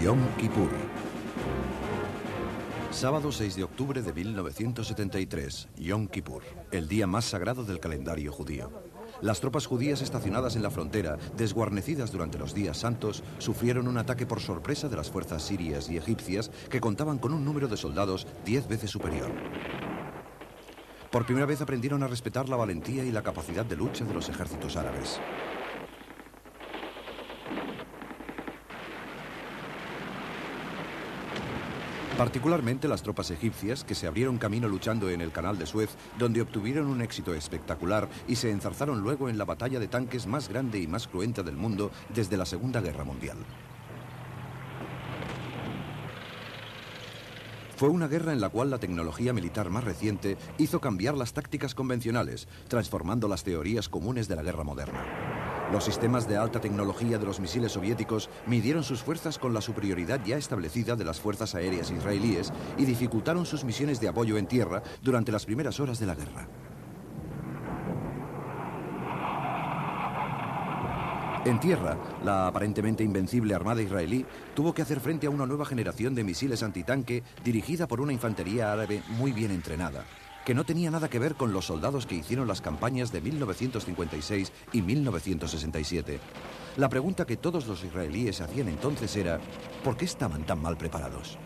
Yom Kippur. Sábado 6 de octubre de 1973, Yom Kippur, el día más sagrado del calendario judío. Las tropas judías estacionadas en la frontera, desguarnecidas durante los días santos, sufrieron un ataque por sorpresa de las fuerzas sirias y egipcias que contaban con un número de soldados 10 veces superior. Por primera vez aprendieron a respetar la valentía y la capacidad de lucha de los ejércitos árabes. Particularmente las tropas egipcias, que se abrieron camino luchando en el Canal de Suez, donde obtuvieron un éxito espectacular y se enzarzaron luego en la batalla de tanques más grande y más cruenta del mundo desde la Segunda Guerra Mundial. Fue una guerra en la cual la tecnología militar más reciente hizo cambiar las tácticas convencionales, transformando las teorías comunes de la guerra moderna. Los sistemas de alta tecnología de los misiles soviéticos midieron sus fuerzas con la superioridad ya establecida de las fuerzas aéreas israelíes y dificultaron sus misiones de apoyo en tierra durante las primeras horas de la guerra. En tierra, la aparentemente invencible armada israelí tuvo que hacer frente a una nueva generación de misiles antitanque dirigida por una infantería árabe muy bien entrenada, que no tenía nada que ver con los soldados que hicieron las campañas de 1956 y 1967. La pregunta que todos los israelíes hacían entonces era, ¿por qué estaban tan mal preparados?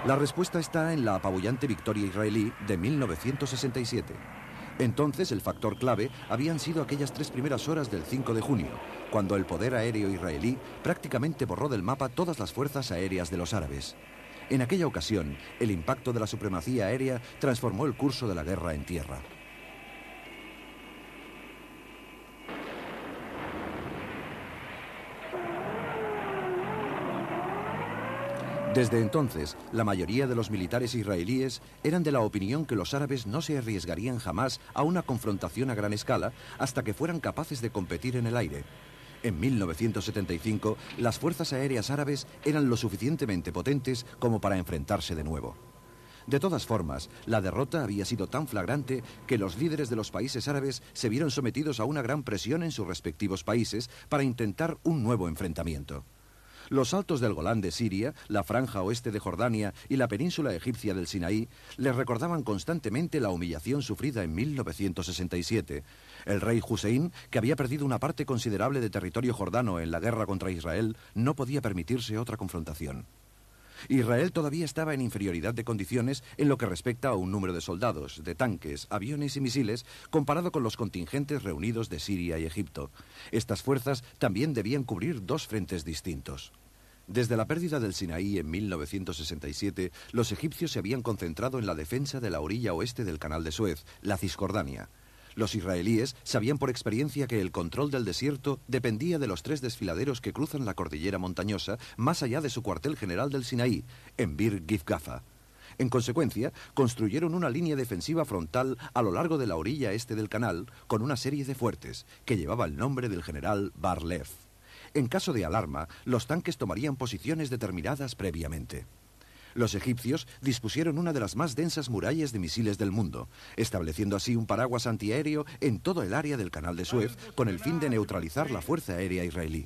La respuesta está en la apabullante victoria israelí de 1967. Entonces el factor clave habían sido aquellas 3 primeras horas del 5 de junio, cuando el poder aéreo israelí prácticamente borró del mapa todas las fuerzas aéreas de los árabes. En aquella ocasión, el impacto de la supremacía aérea transformó el curso de la guerra en tierra. Desde entonces, la mayoría de los militares israelíes eran de la opinión que los árabes no se arriesgarían jamás a una confrontación a gran escala hasta que fueran capaces de competir en el aire. En 1975, las fuerzas aéreas árabes eran lo suficientemente potentes como para enfrentarse de nuevo. De todas formas, la derrota había sido tan flagrante que los líderes de los países árabes se vieron sometidos a una gran presión en sus respectivos países para intentar un nuevo enfrentamiento. Los altos del Golán de Siria, la franja oeste de Jordania y la península egipcia del Sinaí les recordaban constantemente la humillación sufrida en 1967. El rey Hussein, que había perdido una parte considerable de territorio jordano en la guerra contra Israel, no podía permitirse otra confrontación. Israel todavía estaba en inferioridad de condiciones en lo que respecta a un número de soldados, de tanques, aviones y misiles, comparado con los contingentes reunidos de Siria y Egipto. Estas fuerzas también debían cubrir 2 frentes distintos. Desde la pérdida del Sinaí en 1967, los egipcios se habían concentrado en la defensa de la orilla oeste del Canal de Suez, la Cisjordania. Los israelíes sabían por experiencia que el control del desierto dependía de los 3 desfiladeros que cruzan la cordillera montañosa más allá de su cuartel general del Sinaí, en Bir Gifgafa. En consecuencia, construyeron una línea defensiva frontal a lo largo de la orilla este del canal con una serie de fuertes que llevaba el nombre del general Bar-Lev. En caso de alarma, los tanques tomarían posiciones determinadas previamente. Los egipcios dispusieron una de las más densas murallas de misiles del mundo, estableciendo así un paraguas antiaéreo en todo el área del Canal de Suez con el fin de neutralizar la fuerza aérea israelí.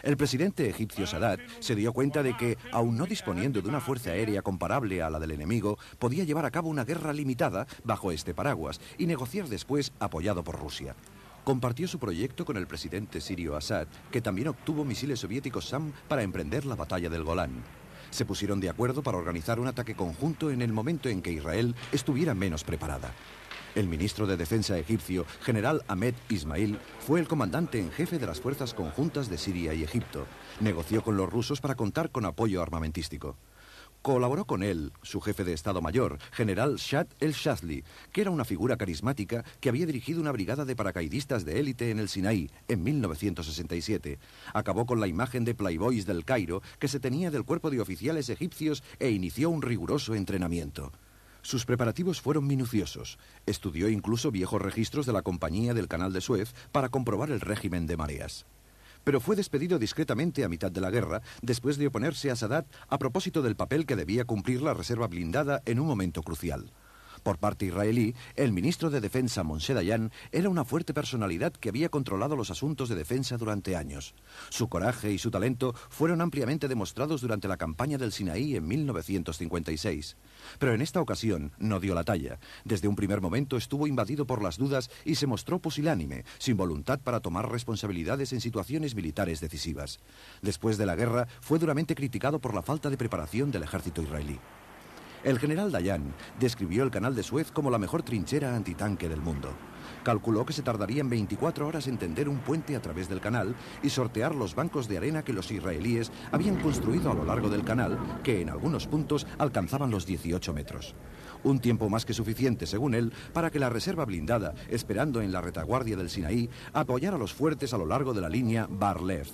El presidente egipcio Sadat se dio cuenta de que, aun no disponiendo de una fuerza aérea comparable a la del enemigo, podía llevar a cabo una guerra limitada bajo este paraguas y negociar después apoyado por Rusia. Compartió su proyecto con el presidente sirio Assad, que también obtuvo misiles soviéticos SAM para emprender la batalla del Golán. Se pusieron de acuerdo para organizar un ataque conjunto en el momento en que Israel estuviera menos preparada. El ministro de Defensa egipcio, general Ahmed Ismail, fue el comandante en jefe de las fuerzas conjuntas de Siria y Egipto. Negoció con los rusos para contar con apoyo armamentístico. Colaboró con él su jefe de Estado Mayor, general Shad el-Shazli, que era una figura carismática que había dirigido una brigada de paracaidistas de élite en el Sinaí en 1967. Acabó con la imagen de playboys del Cairo que se tenía del cuerpo de oficiales egipcios e inició un riguroso entrenamiento. Sus preparativos fueron minuciosos. Estudió incluso viejos registros de la Compañía del Canal de Suez para comprobar el régimen de mareas. Pero fue despedido discretamente a mitad de la guerra, después de oponerse a Sadat a propósito del papel que debía cumplir la reserva blindada en un momento crucial. Por parte israelí, el ministro de Defensa Moshe Dayan era una fuerte personalidad que había controlado los asuntos de defensa durante años. Su coraje y su talento fueron ampliamente demostrados durante la campaña del Sinaí en 1956. Pero en esta ocasión no dio la talla. Desde un primer momento estuvo invadido por las dudas y se mostró pusilánime, sin voluntad para tomar responsabilidades en situaciones militares decisivas. Después de la guerra, fue duramente criticado por la falta de preparación del ejército israelí. El general Dayan describió el canal de Suez como la mejor trinchera antitanque del mundo. Calculó que se tardarían 24 horas en tender un puente a través del canal y sortear los bancos de arena que los israelíes habían construido a lo largo del canal, que en algunos puntos alcanzaban los 18 metros. Un tiempo más que suficiente, según él, para que la reserva blindada, esperando en la retaguardia del Sinaí, apoyara los fuertes a lo largo de la línea Bar-Lev.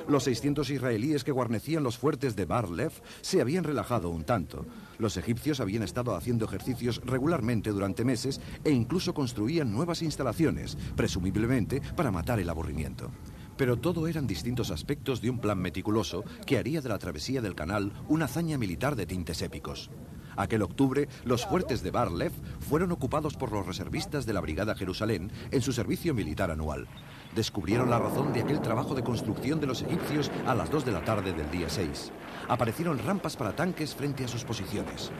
Los 600 israelíes que guarnecían los fuertes de Bar-Lev se habían relajado un tanto. Los egipcios habían estado haciendo ejercicios regularmente durante meses e incluso construían nuevas instalaciones, presumiblemente para matar el aburrimiento. Pero todo eran distintos aspectos de un plan meticuloso que haría de la travesía del canal una hazaña militar de tintes épicos. Aquel octubre, los fuertes de Bar-Lev fueron ocupados por los reservistas de la Brigada Jerusalén en su servicio militar anual. Descubrieron la razón de aquel trabajo de construcción de los egipcios a las 2 de la tarde del día 6. Aparecieron rampas para tanques frente a sus posiciones.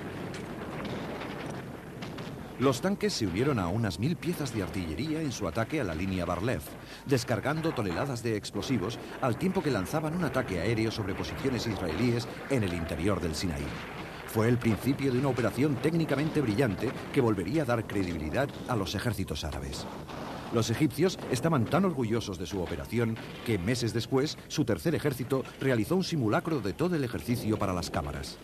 Los tanques se unieron a unas 1000 piezas de artillería en su ataque a la línea Bar-Lev, descargando toneladas de explosivos al tiempo que lanzaban un ataque aéreo sobre posiciones israelíes en el interior del Sinaí. Fue el principio de una operación técnicamente brillante que volvería a dar credibilidad a los ejércitos árabes. Los egipcios estaban tan orgullosos de su operación que meses después su tercer ejército realizó un simulacro de todo el ejercicio para las cámaras.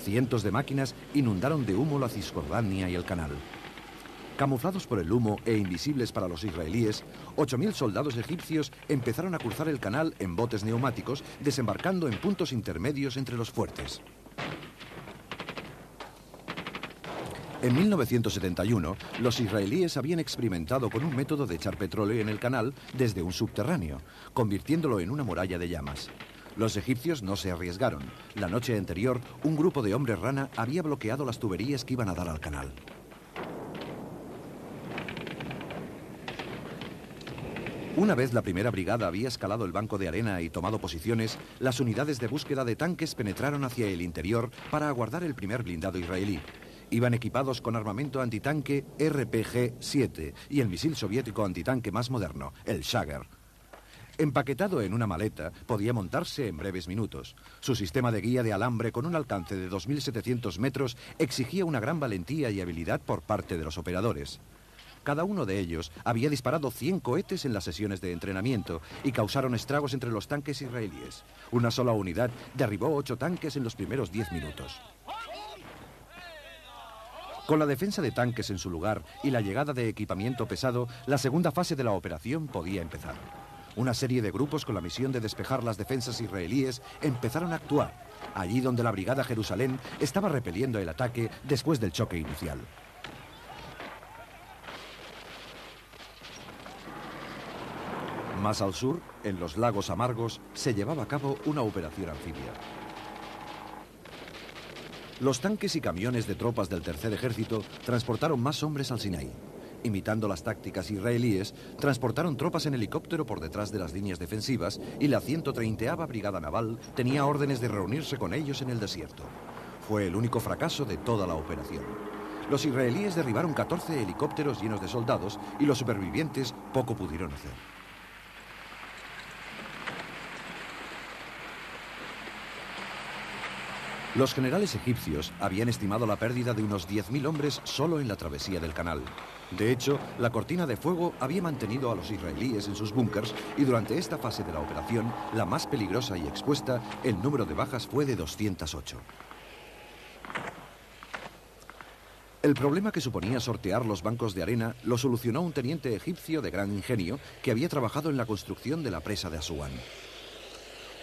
Cientos de máquinas inundaron de humo la Cisjordania y el canal. Camuflados por el humo e invisibles para los israelíes, 8000 soldados egipcios empezaron a cruzar el canal en botes neumáticos, desembarcando en puntos intermedios entre los fuertes. En 1971, los israelíes habían experimentado con un método de echar petróleo en el canal desde un subterráneo, convirtiéndolo en una muralla de llamas. Los egipcios no se arriesgaron. La noche anterior, un grupo de hombres rana había bloqueado las tuberías que iban a dar al canal. Una vez la primera brigada había escalado el banco de arena y tomado posiciones, las unidades de búsqueda de tanques penetraron hacia el interior para aguardar el primer blindado israelí. Iban equipados con armamento antitanque RPG-7 y el misil soviético antitanque más moderno, el Shager. Empaquetado en una maleta, podía montarse en breves minutos. Su sistema de guía de alambre con un alcance de 2.700 metros exigía una gran valentía y habilidad por parte de los operadores. Cada uno de ellos había disparado 100 cohetes en las sesiones de entrenamiento y causaron estragos entre los tanques israelíes. Una sola unidad derribó 8 tanques en los primeros 10 minutos. Con la defensa de tanques en su lugar y la llegada de equipamiento pesado, la segunda fase de la operación podía empezar. Una serie de grupos con la misión de despejar las defensas israelíes empezaron a actuar, allí donde la Brigada Jerusalén estaba repeliendo el ataque después del choque inicial. Más al sur, en los lagos amargos, se llevaba a cabo una operación anfibia. Los tanques y camiones de tropas del Tercer Ejército transportaron más hombres al Sinaí. Imitando las tácticas israelíes, transportaron tropas en helicóptero por detrás de las líneas defensivas y la 130ª Brigada Naval tenía órdenes de reunirse con ellos en el desierto. Fue el único fracaso de toda la operación. Los israelíes derribaron 14 helicópteros llenos de soldados y los supervivientes poco pudieron hacer. Los generales egipcios habían estimado la pérdida de unos 10.000 hombres solo en la travesía del canal. De hecho, la cortina de fuego había mantenido a los israelíes en sus búnkers y durante esta fase de la operación, la más peligrosa y expuesta, el número de bajas fue de 208. El problema que suponía sortear los bancos de arena lo solucionó un teniente egipcio de gran ingenio que había trabajado en la construcción de la presa de Asuán.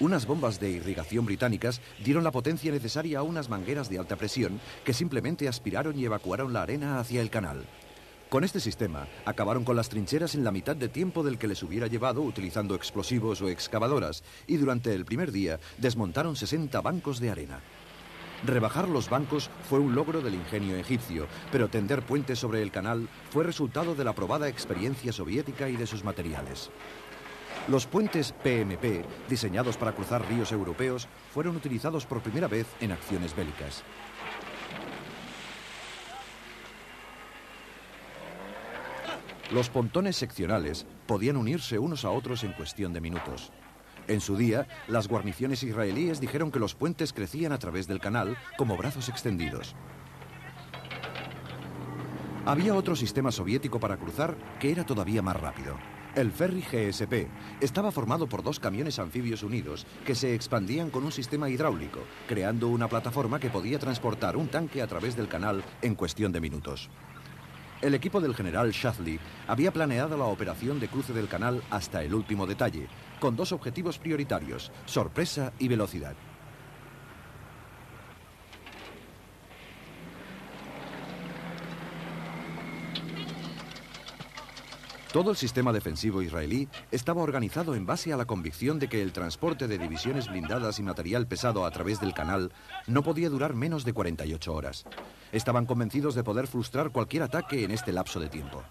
Unas bombas de irrigación británicas dieron la potencia necesaria a unas mangueras de alta presión que simplemente aspiraron y evacuaron la arena hacia el canal. Con este sistema, acabaron con las trincheras en la mitad de tiempo del que les hubiera llevado utilizando explosivos o excavadoras, y durante el primer día desmontaron 60 bancos de arena. Rebajar los bancos fue un logro del ingenio egipcio, pero tender puentes sobre el canal fue resultado de la probada experiencia soviética y de sus materiales. Los puentes PMP, diseñados para cruzar ríos europeos, fueron utilizados por primera vez en acciones bélicas. Los pontones seccionales podían unirse unos a otros en cuestión de minutos. En su día, las guarniciones israelíes dijeron que los puentes crecían a través del canal como brazos extendidos. Había otro sistema soviético para cruzar que era todavía más rápido. El ferry GSP estaba formado por 2 camiones anfibios unidos que se expandían con un sistema hidráulico, creando una plataforma que podía transportar un tanque a través del canal en cuestión de minutos. El equipo del general Shadley había planeado la operación de cruce del canal hasta el último detalle, con 2 objetivos prioritarios: sorpresa y velocidad. Todo el sistema defensivo israelí estaba organizado en base a la convicción de que el transporte de divisiones blindadas y material pesado a través del canal no podía durar menos de 48 horas. Estaban convencidos de poder frustrar cualquier ataque en este lapso de tiempo.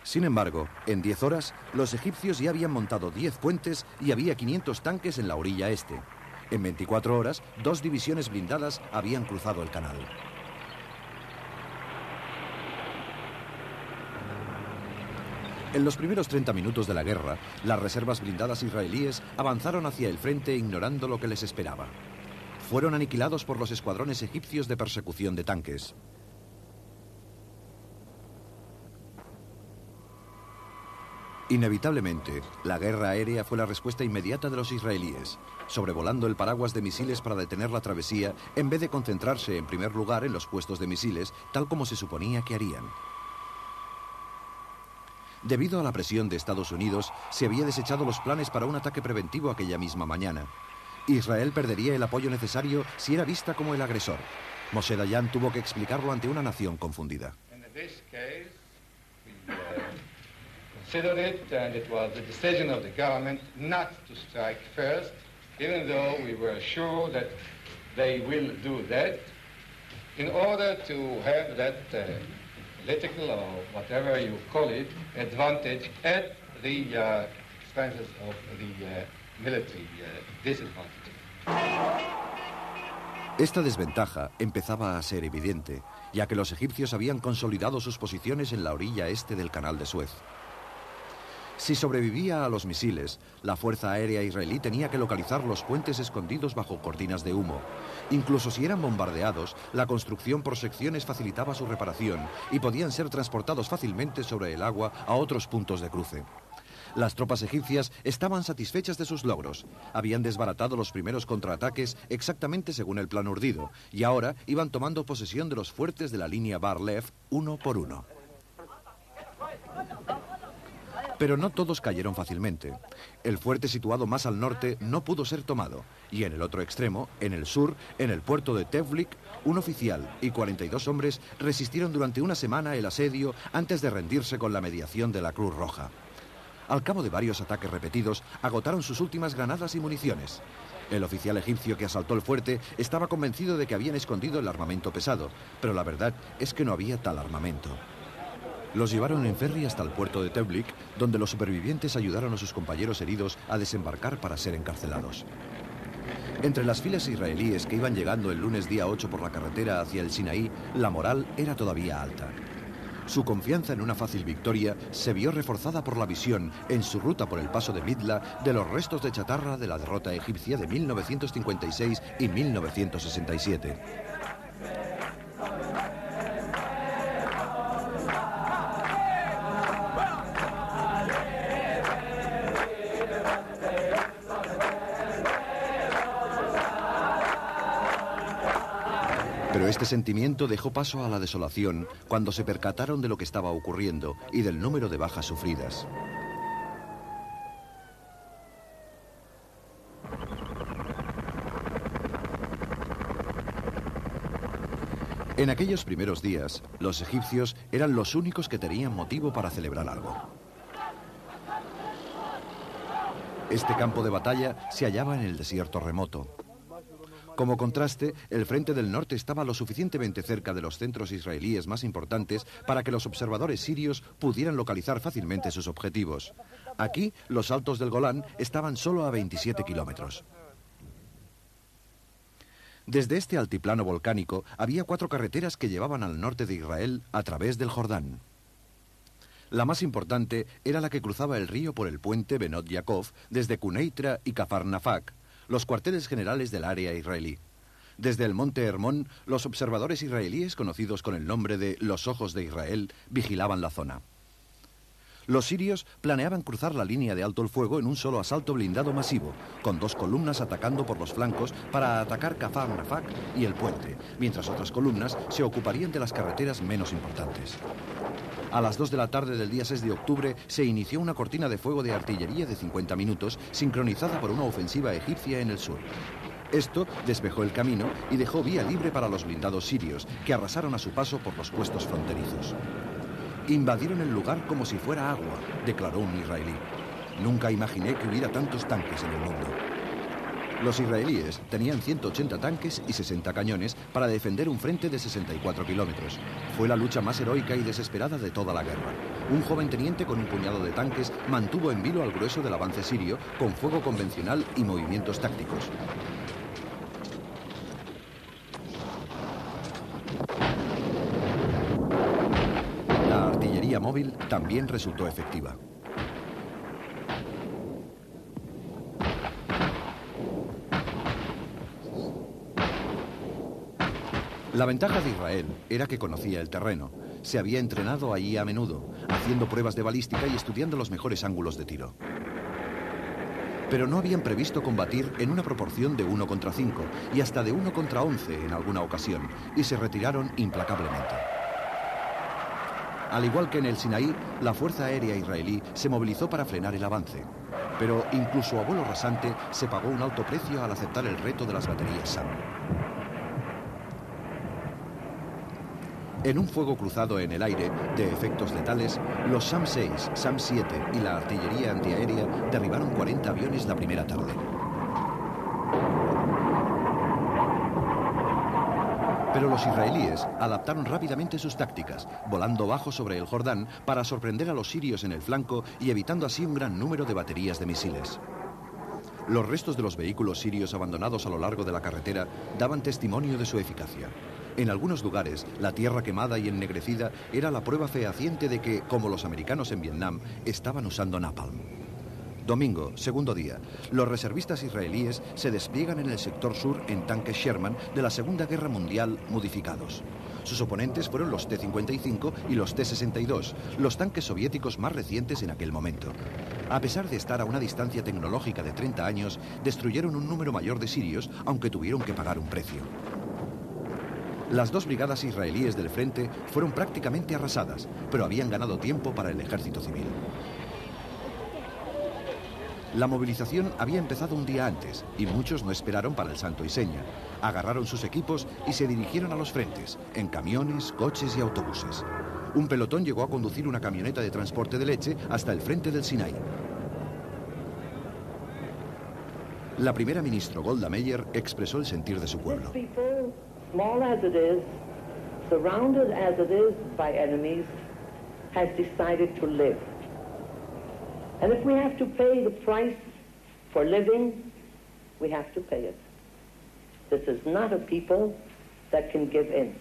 Sin embargo, en 10 horas, los egipcios ya habían montado 10 puentes y había 500 tanques en la orilla este. En 24 horas, 2 divisiones blindadas habían cruzado el canal. En los primeros 30 minutos de la guerra, las reservas blindadas israelíes avanzaron hacia el frente ignorando lo que les esperaba. Fueron aniquilados por los escuadrones egipcios de persecución de tanques. Inevitablemente, la guerra aérea fue la respuesta inmediata de los israelíes, sobrevolando el paraguas de misiles para detener la travesía en vez de concentrarse en primer lugar en los puestos de misiles, tal como se suponía que harían. Debido a la presión de Estados Unidos, se había desechado los planes para un ataque preventivo aquella misma mañana. Israel perdería el apoyo necesario si era vista como el agresor. Moshe Dayan tuvo que explicarlo ante una nación confundida. Considered it, and it was the decision of the government not to strike first, even though we were sure that they will do that, in order to have that political or whatever you call it advantage at the expenses of the military disadvantage. Esta desventaja empezaba a ser evidente, ya que los egipcios habían consolidado sus posiciones en la orilla este del Canal de Suez. Si sobrevivía a los misiles, la Fuerza Aérea israelí tenía que localizar los puentes escondidos bajo cortinas de humo. Incluso si eran bombardeados, la construcción por secciones facilitaba su reparación y podían ser transportados fácilmente sobre el agua a otros puntos de cruce. Las tropas egipcias estaban satisfechas de sus logros. Habían desbaratado los primeros contraataques exactamente según el plan urdido y ahora iban tomando posesión de los fuertes de la línea Bar-Lev uno por uno. Pero no todos cayeron fácilmente. El fuerte situado más al norte no pudo ser tomado, y en el otro extremo, en el sur, en el puerto de Tevlik, un oficial y 42 hombres resistieron durante una semana el asedio antes de rendirse con la mediación de la Cruz Roja. Al cabo de varios ataques repetidos, agotaron sus últimas granadas y municiones. El oficial egipcio que asaltó el fuerte estaba convencido de que habían escondido el armamento pesado, pero la verdad es que no había tal armamento. Los llevaron en ferry hasta el puerto de Tevlik, donde los supervivientes ayudaron a sus compañeros heridos a desembarcar para ser encarcelados. Entre las filas israelíes que iban llegando el lunes día 8 por la carretera hacia el Sinaí, la moral era todavía alta. Su confianza en una fácil victoria se vio reforzada por la visión, en su ruta por el paso de Midla, de los restos de chatarra de la derrota egipcia de 1956 y 1967. Pero este sentimiento dejó paso a la desolación cuando se percataron de lo que estaba ocurriendo y del número de bajas sufridas. En aquellos primeros días, los egipcios eran los únicos que tenían motivo para celebrar algo. Este campo de batalla se hallaba en el desierto remoto. Como contraste, el frente del norte estaba lo suficientemente cerca de los centros israelíes más importantes para que los observadores sirios pudieran localizar fácilmente sus objetivos. Aquí, los altos del Golán estaban solo a 27 kilómetros. Desde este altiplano volcánico había 4 carreteras que llevaban al norte de Israel a través del Jordán. La más importante era la que cruzaba el río por el puente Benot Yaakov desde Quneitra y Kfar Nafak, los cuarteles generales del área israelí. Desde el monte Hermón, los observadores israelíes, conocidos con el nombre de los Ojos de Israel, vigilaban la zona. Los sirios planeaban cruzar la línea de alto el fuego en un solo asalto blindado masivo, con 2 columnas atacando por los flancos para atacar Kfar Nafak y el puente, mientras otras columnas se ocuparían de las carreteras menos importantes. A las 2 de la tarde del día 6 de octubre se inició una cortina de fuego de artillería de 50 minutos, sincronizada por una ofensiva egipcia en el sur. Esto despejó el camino y dejó vía libre para los blindados sirios, que arrasaron a su paso por los puestos fronterizos. Invadieron el lugar como si fuera agua, declaró un israelí. Nunca imaginé que hubiera tantos tanques en el mundo. Los israelíes tenían 180 tanques y 60 cañones para defender un frente de 64 kilómetros. Fue la lucha más heroica y desesperada de toda la guerra. Un joven teniente con un puñado de tanques mantuvo en vilo al grueso del avance sirio con fuego convencional y movimientos tácticos. La artillería móvil también resultó efectiva. La ventaja de Israel era que conocía el terreno. Se había entrenado allí a menudo, haciendo pruebas de balística y estudiando los mejores ángulos de tiro. Pero no habían previsto combatir en una proporción de 1 contra 5 y hasta de 1 contra 11 en alguna ocasión, y se retiraron implacablemente. Al igual que en el Sinaí, la Fuerza Aérea Israelí se movilizó para frenar el avance. Pero incluso a vuelo rasante se pagó un alto precio al aceptar el reto de las baterías SAM. En un fuego cruzado en el aire de efectos letales, los SAM-6, SAM-7 y la artillería antiaérea derribaron 40 aviones la primera tarde. Pero los israelíes adaptaron rápidamente sus tácticas, volando bajo sobre el Jordán para sorprender a los sirios en el flanco y evitando así un gran número de baterías de misiles. Los restos de los vehículos sirios abandonados a lo largo de la carretera daban testimonio de su eficacia. En algunos lugares, la tierra quemada y ennegrecida era la prueba fehaciente de que, como los americanos en Vietnam, estaban usando napalm. Domingo, segundo día, los reservistas israelíes se despliegan en el sector sur en tanques Sherman de la Segunda Guerra Mundial modificados. Sus oponentes fueron los T-55 y los T-62, los tanques soviéticos más recientes en aquel momento. A pesar de estar a una distancia tecnológica de 30 años, destruyeron un número mayor de sirios, aunque tuvieron que pagar un precio. Las 2 brigadas israelíes del frente fueron prácticamente arrasadas, pero habían ganado tiempo para el ejército civil. La movilización había empezado un día antes y muchos no esperaron para el santo y seña. Agarraron sus equipos y se dirigieron a los frentes, en camiones, coches y autobuses. Un pelotón llegó a conducir una camioneta de transporte de leche hasta el frente del Sinaí. La primera ministra Golda Meir expresó el sentir de su pueblo. Small as it is, surrounded as it is by enemies, has decided to live. And if we have to pay the price for living, we have to pay it. This is not a people that can give in.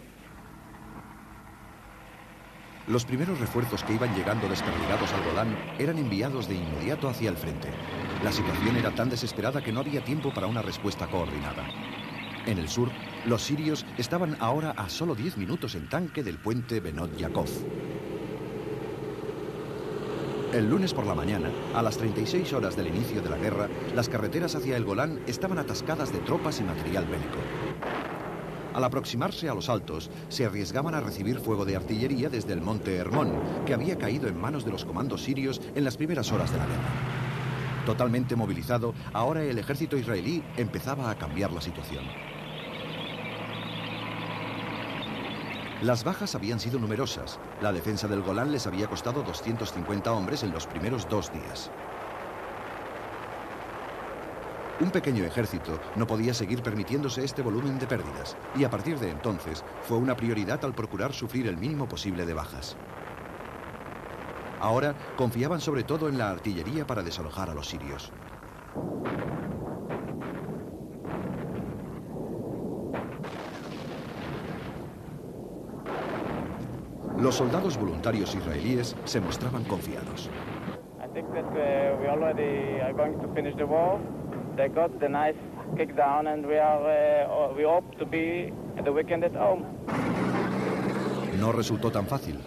Los primeros refuerzos que iban llegando desperdigados al Golán eran enviados de inmediato hacia el frente. La situación era tan desesperada que no había tiempo para una respuesta coordinada. En el sur, los sirios estaban ahora a solo 10 minutos en tanque del puente Benot Yaakov. El lunes por la mañana, a las 36 horas del inicio de la guerra, las carreteras hacia el Golán estaban atascadas de tropas y material bélico. Al aproximarse a los altos, se arriesgaban a recibir fuego de artillería desde el monte Hermón, que había caído en manos de los comandos sirios en las primeras horas de la guerra. Totalmente movilizado, ahora el ejército israelí empezaba a cambiar la situación. Las bajas habían sido numerosas. La defensa del Golán les había costado 250 hombres en los primeros 2 días. Un pequeño ejército no podía seguir permitiéndose este volumen de pérdidas, y a partir de entonces fue una prioridad al procurar sufrir el mínimo posible de bajas. Ahora confiaban sobre todo en la artillería para desalojar a los sirios. Los soldados voluntarios israelíes se mostraban confiados. I think that we already are going to finish the war. They got the nice kick down, and we hope to be at the weekend at home. No resultó tan fácil.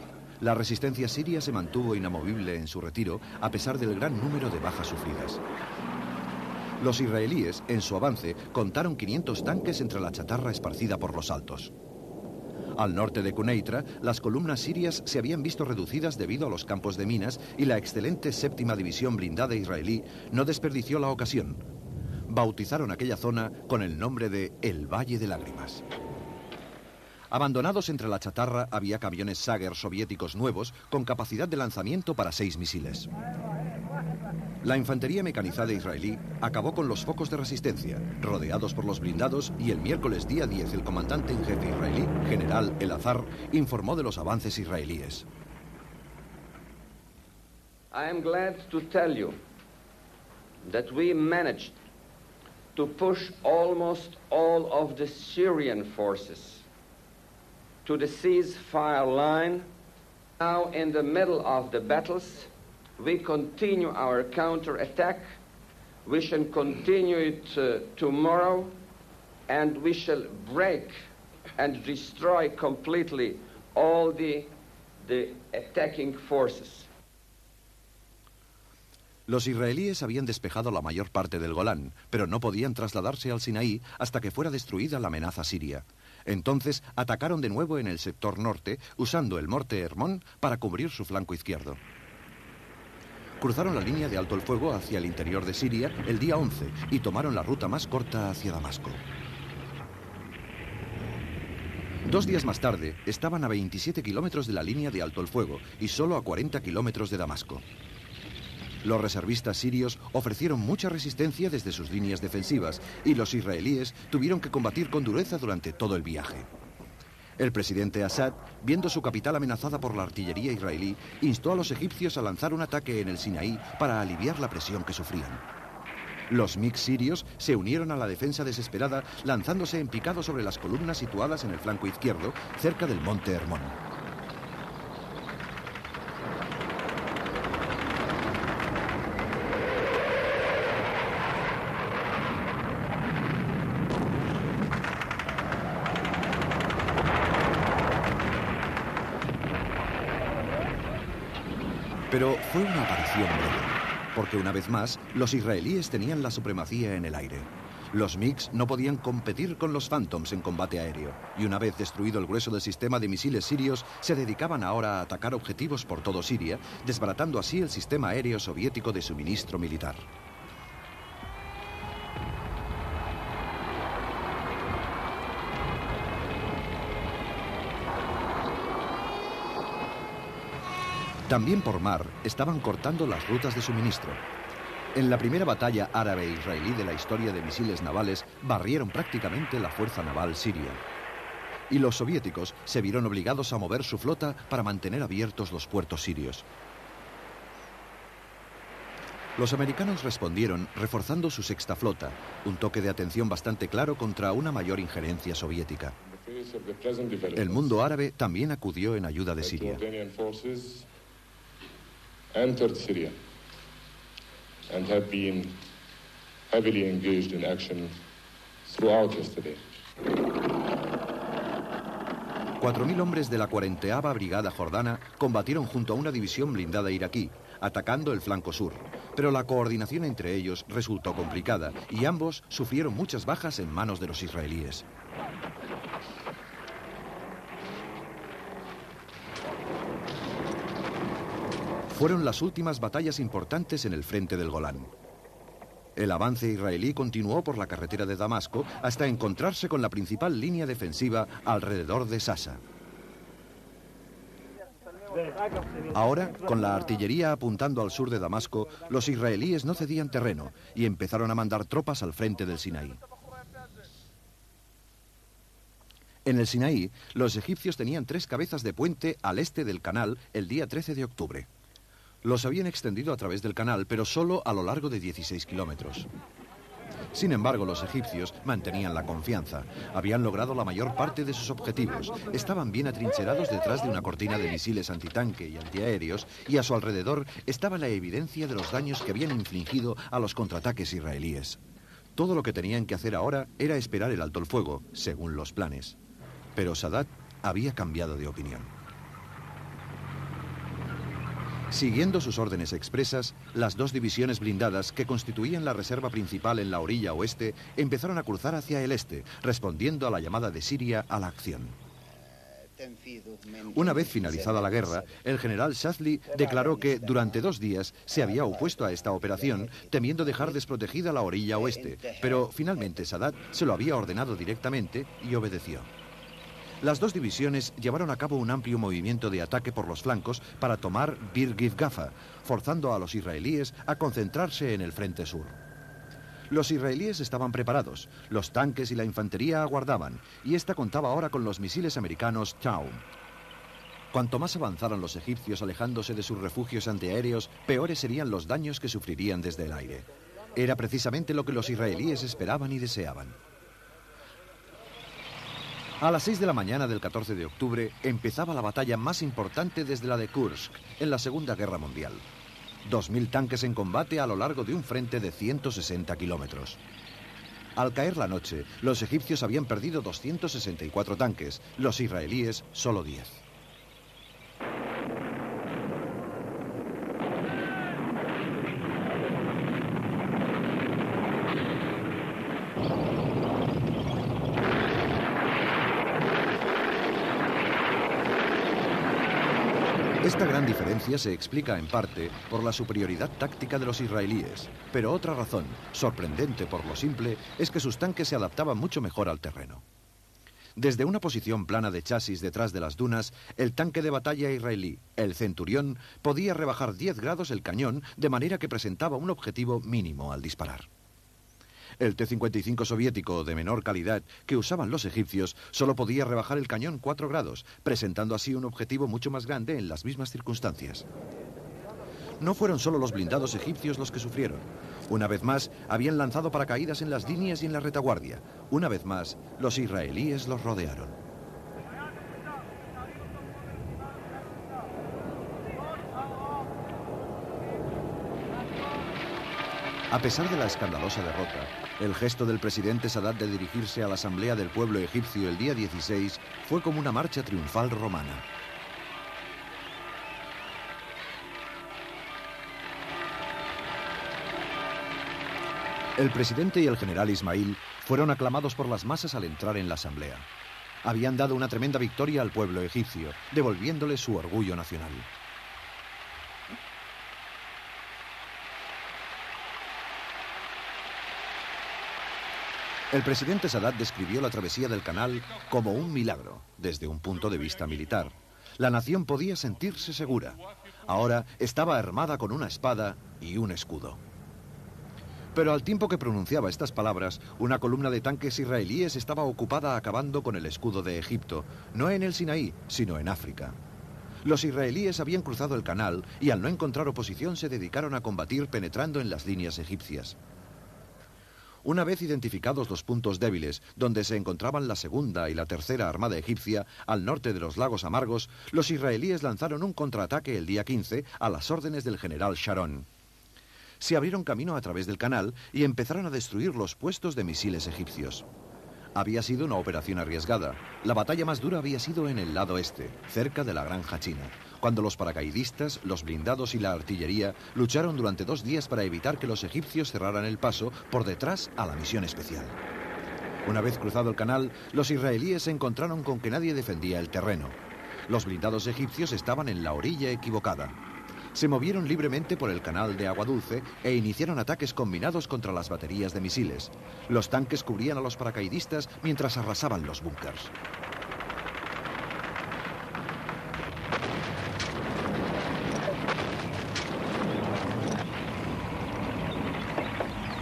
La resistencia siria se mantuvo inamovible en su retiro a pesar del gran número de bajas sufridas. Los israelíes, en su avance, contaron 500 tanques entre la chatarra esparcida por los altos. Al norte de Quneitra, las columnas sirias se habían visto reducidas debido a los campos de minas y la excelente 7ª división blindada israelí no desperdició la ocasión. Bautizaron aquella zona con el nombre de El Valle de Lágrimas. Abandonados entre la chatarra había camiones Sager soviéticos nuevos con capacidad de lanzamiento para 6 misiles. La infantería mecanizada israelí acabó con los focos de resistencia, rodeados por los blindados, y el miércoles día 10 el comandante en jefe israelí, general El-Azhar, informó de los avances israelíes. I am glad to tell you that we managed to push almost all of the Syrian forces to the ceasefire line. Now in the middle of the battles, we continue our counterattack. We shall continue it tomorrow, and we shall break and destroy completely all the attacking forces. Los israelíes habían despejado la mayor parte del Golán, pero no podían trasladarse al Sinaí hasta que fuera destruida la amenaza siria. Entonces atacaron de nuevo en el sector norte, usando el Monte Hermón para cubrir su flanco izquierdo. Cruzaron la línea de alto el fuego hacia el interior de Siria el día 11 y tomaron la ruta más corta hacia Damasco. 2 días más tarde estaban a 27 kilómetros de la línea de alto el fuego y solo a 40 kilómetros de Damasco. Los reservistas sirios ofrecieron mucha resistencia desde sus líneas defensivas y los israelíes tuvieron que combatir con dureza durante todo el viaje. El presidente Assad, viendo su capital amenazada por la artillería israelí, instó a los egipcios a lanzar un ataque en el Sinaí para aliviar la presión que sufrían. Los MiG sirios se unieron a la defensa desesperada, lanzándose en picado sobre las columnas situadas en el flanco izquierdo, cerca del Monte Hermón. Pero fue una aparición breve, porque una vez más, los israelíes tenían la supremacía en el aire. Los MiGs no podían competir con los Phantoms en combate aéreo, y una vez destruido el grueso del sistema de misiles sirios, se dedicaban ahora a atacar objetivos por todo Siria, desbaratando así el sistema aéreo soviético de suministro militar. También por mar estaban cortando las rutas de suministro. En la primera batalla árabe-israelí de la historia de misiles navales, barrieron prácticamente la fuerza naval siria. Y los soviéticos se vieron obligados a mover su flota para mantener abiertos los puertos sirios. Los americanos respondieron reforzando su 6ª flota, un toque de atención bastante claro contra una mayor injerencia soviética. El mundo árabe también acudió en ayuda de Siria. Entered Syria and have been heavily engaged in action throughout yesterday. 4.000 hombres de la 40ª Brigada Jordana combatieron junto a una división blindada iraquí, atacando el flanco sur, pero la coordinación entre ellos resultó complicada y ambos sufrieron muchas bajas en manos de los israelíes. Fueron las últimas batallas importantes en el frente del Golán. El avance israelí continuó por la carretera de Damasco hasta encontrarse con la principal línea defensiva alrededor de Sasa. Ahora, con la artillería apuntando al sur de Damasco, los israelíes no cedían terreno y empezaron a mandar tropas al frente del Sinaí. En el Sinaí, los egipcios tenían 3 cabezas de puente al este del canal el día 13 de octubre. Los habían extendido a través del canal, pero solo a lo largo de 16 kilómetros. Sin embargo, los egipcios mantenían la confianza. Habían logrado la mayor parte de sus objetivos. Estaban bien atrincherados detrás de una cortina de misiles antitanque y antiaéreos, y a su alrededor estaba la evidencia de los daños que habían infligido a los contraataques israelíes. Todo lo que tenían que hacer ahora era esperar el alto el fuego, según los planes. Pero Sadat había cambiado de opinión. Siguiendo sus órdenes expresas, las 2 divisiones blindadas que constituían la reserva principal en la orilla oeste empezaron a cruzar hacia el este, respondiendo a la llamada de Siria a la acción. Una vez finalizada la guerra, el general Shazli declaró que durante 2 días se había opuesto a esta operación, temiendo dejar desprotegida la orilla oeste, pero finalmente Sadat se lo había ordenado directamente y obedeció. Las 2 divisiones llevaron a cabo un amplio movimiento de ataque por los flancos para tomar Bir Gifgafa, forzando a los israelíes a concentrarse en el frente sur. Los israelíes estaban preparados, los tanques y la infantería aguardaban, y esta contaba ahora con los misiles americanos Chaum. Cuanto más avanzaran los egipcios alejándose de sus refugios antiaéreos, peores serían los daños que sufrirían desde el aire. Era precisamente lo que los israelíes esperaban y deseaban. A las 6 de la mañana del 14 de octubre empezaba la batalla más importante desde la de Kursk, en la Segunda Guerra Mundial. 2000 tanques en combate a lo largo de un frente de 160 kilómetros. Al caer la noche, los egipcios habían perdido 264 tanques, los israelíes solo 10. Esta gran diferencia se explica en parte por la superioridad táctica de los israelíes, pero otra razón, sorprendente por lo simple, es que sus tanques se adaptaban mucho mejor al terreno. Desde una posición plana de chasis detrás de las dunas, el tanque de batalla israelí, el Centurión, podía rebajar 10 grados el cañón de manera que presentaba un objetivo mínimo al disparar. El T-55 soviético de menor calidad que usaban los egipcios solo podía rebajar el cañón 4 grados, presentando así un objetivo mucho más grande en las mismas circunstancias. No fueron solo los blindados egipcios los que sufrieron. Una vez más, habían lanzado paracaídas en las líneas y en la retaguardia. Una vez más, los israelíes los rodearon. A pesar de la escandalosa derrota, el gesto del presidente Sadat de dirigirse a la Asamblea del Pueblo Egipcio el día 16 fue como una marcha triunfal romana. El presidente y el general Ismail fueron aclamados por las masas al entrar en la Asamblea. Habían dado una tremenda victoria al pueblo egipcio, devolviéndole su orgullo nacional. El presidente Sadat describió la travesía del canal como un milagro, desde un punto de vista militar. La nación podía sentirse segura. Ahora estaba armada con una espada y un escudo. Pero al tiempo que pronunciaba estas palabras, una columna de tanques israelíes estaba ocupada acabando con el escudo de Egipto, no en el Sinaí, sino en África. Los israelíes habían cruzado el canal y al no encontrar oposición se dedicaron a combatir penetrando en las líneas egipcias. Una vez identificados los puntos débiles, donde se encontraban la segunda y la tercera armada egipcia, al norte de los lagos amargos, los israelíes lanzaron un contraataque el día 15 a las órdenes del general Sharon. Se abrieron camino a través del canal y empezaron a destruir los puestos de misiles egipcios. Había sido una operación arriesgada. La batalla más dura había sido en el lado este, cerca de la Granja China, cuando los paracaidistas, los blindados y la artillería lucharon durante 2 días para evitar que los egipcios cerraran el paso por detrás a la misión especial. Una vez cruzado el canal, los israelíes se encontraron con que nadie defendía el terreno. Los blindados egipcios estaban en la orilla equivocada. Se movieron libremente por el canal de Agua Dulce e iniciaron ataques combinados contra las baterías de misiles. Los tanques cubrían a los paracaidistas mientras arrasaban los búnkers.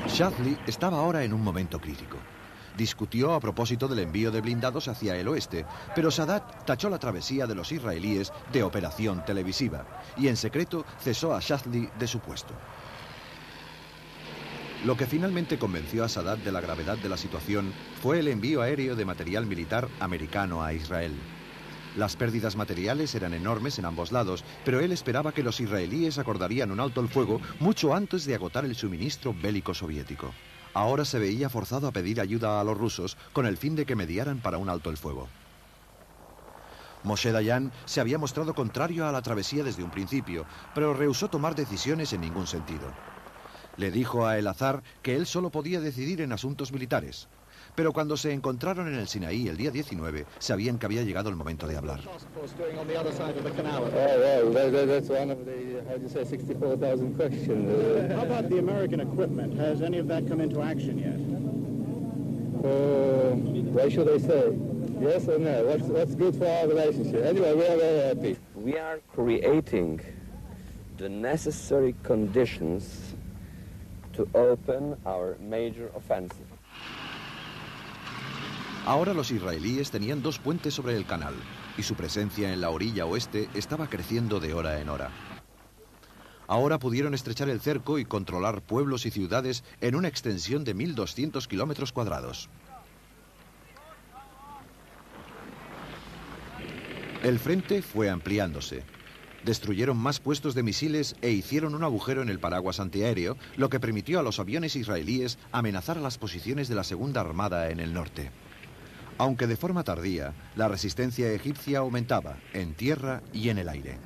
Shadley estaba ahora en un momento crítico. Discutió a propósito del envío de blindados hacia el oeste, pero Sadat tachó la travesía de los israelíes de operación televisiva y en secreto cesó a Shadley de su puesto. Lo que finalmente convenció a Sadat de la gravedad de la situación fue el envío aéreo de material militar americano a Israel. Las pérdidas materiales eran enormes en ambos lados, pero él esperaba que los israelíes acordarían un alto el fuego mucho antes de agotar el suministro bélico soviético. Ahora se veía forzado a pedir ayuda a los rusos con el fin de que mediaran para un alto el fuego. Moshe Dayan se había mostrado contrario a la travesía desde un principio, pero rehusó tomar decisiones en ningún sentido. Le dijo a Elazar que él solo podía decidir en asuntos militares. Pero cuando se encontraron en el Sinaí el día 19, sabían que había llegado el momento de hablar. We are creating the necessary conditions to open our major offensive. Ahora los israelíes tenían dos puentes sobre el canal y su presencia en la orilla oeste estaba creciendo de hora en hora. Ahora pudieron estrechar el cerco y controlar pueblos y ciudades en una extensión de 1.200 kilómetros cuadrados. El frente fue ampliándose. Destruyeron más puestos de misiles e hicieron un agujero en el paraguas antiaéreo, lo que permitió a los aviones israelíes amenazar a las posiciones de la Segunda Armada en el norte. Aunque de forma tardía, la resistencia egipcia aumentaba en tierra y en el aire.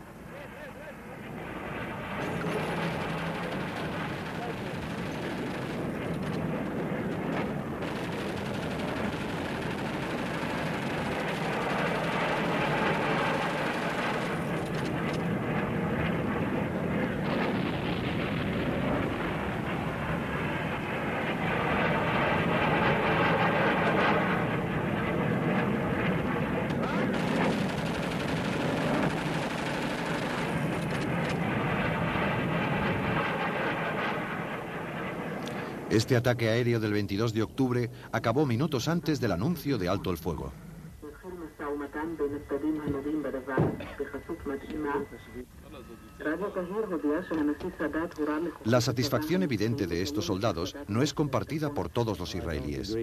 Este ataque aéreo del 22 de octubre acabó minutos antes del anuncio de alto el fuego. La satisfacción evidente de estos soldados no es compartida por todos los israelíes.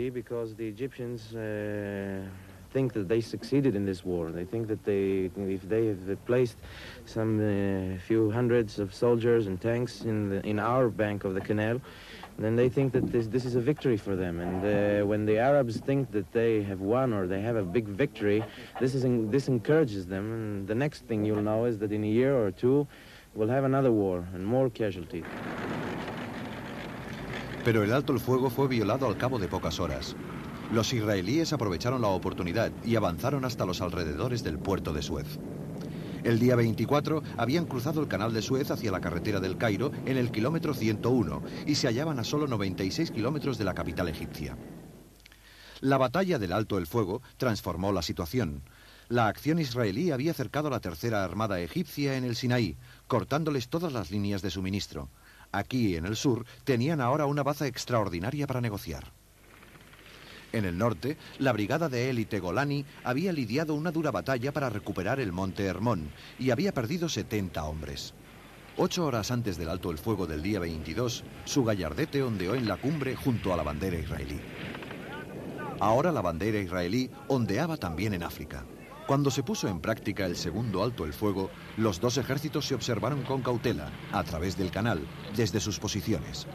Think that they succeeded in this war. They think that if they have placed some few hundreds of soldiers and tanks in our bank of the canal, then they think that this is a victory for them. And when the Arabs think that they have won or they have a big victory, this encourages them. And the next thing you'll know is that in a year or two, we'll have another war and more casualties. Pero el alto el fuego fue violado al cabo de pocas horas. Los israelíes aprovecharon la oportunidad y avanzaron hasta los alrededores del puerto de Suez. El día 24 habían cruzado el canal de Suez hacia la carretera del Cairo en el kilómetro 101 y se hallaban a solo 96 kilómetros de la capital egipcia. La batalla del alto el fuego transformó la situación. La acción israelí había acercado a la tercera armada egipcia en el Sinaí, cortándoles todas las líneas de suministro. Aquí, en el sur, tenían ahora una baza extraordinaria para negociar. En el norte, la brigada de élite Golani había lidiado una dura batalla para recuperar el monte Hermón y había perdido 70 hombres. 8 horas antes del alto el fuego del día 22, su gallardete ondeó en la cumbre junto a la bandera israelí. Ahora la bandera israelí ondeaba también en África. Cuando se puso en práctica el segundo alto el fuego, los dos ejércitos se observaron con cautela, a través del canal, desde sus posiciones.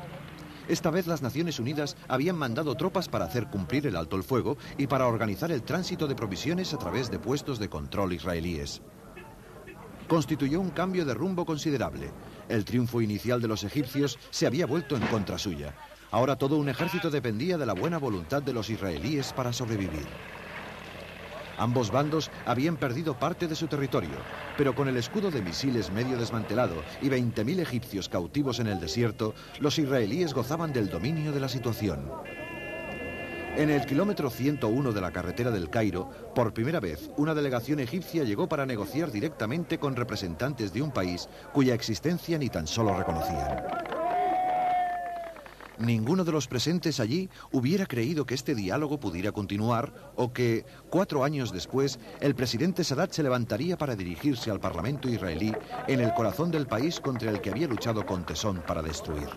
Esta vez las Naciones Unidas habían mandado tropas para hacer cumplir el alto el fuego y para organizar el tránsito de provisiones a través de puestos de control israelíes. Constituyó un cambio de rumbo considerable. El triunfo inicial de los egipcios se había vuelto en contra suya. Ahora todo un ejército dependía de la buena voluntad de los israelíes para sobrevivir. Ambos bandos habían perdido parte de su territorio, pero con el escudo de misiles medio desmantelado y 20.000 egipcios cautivos en el desierto, los israelíes gozaban del dominio de la situación. En el kilómetro 101 de la carretera del Cairo, por primera vez, una delegación egipcia llegó para negociar directamente con representantes de un país cuya existencia ni tan solo reconocían. ninguno de los presentes allí hubiera creído que este diálogo pudiera continuar o que, 4 años después, el presidente Sadat se levantaría para dirigirse al Parlamento israelí en el corazón del país contra el que había luchado con tesón para destruir.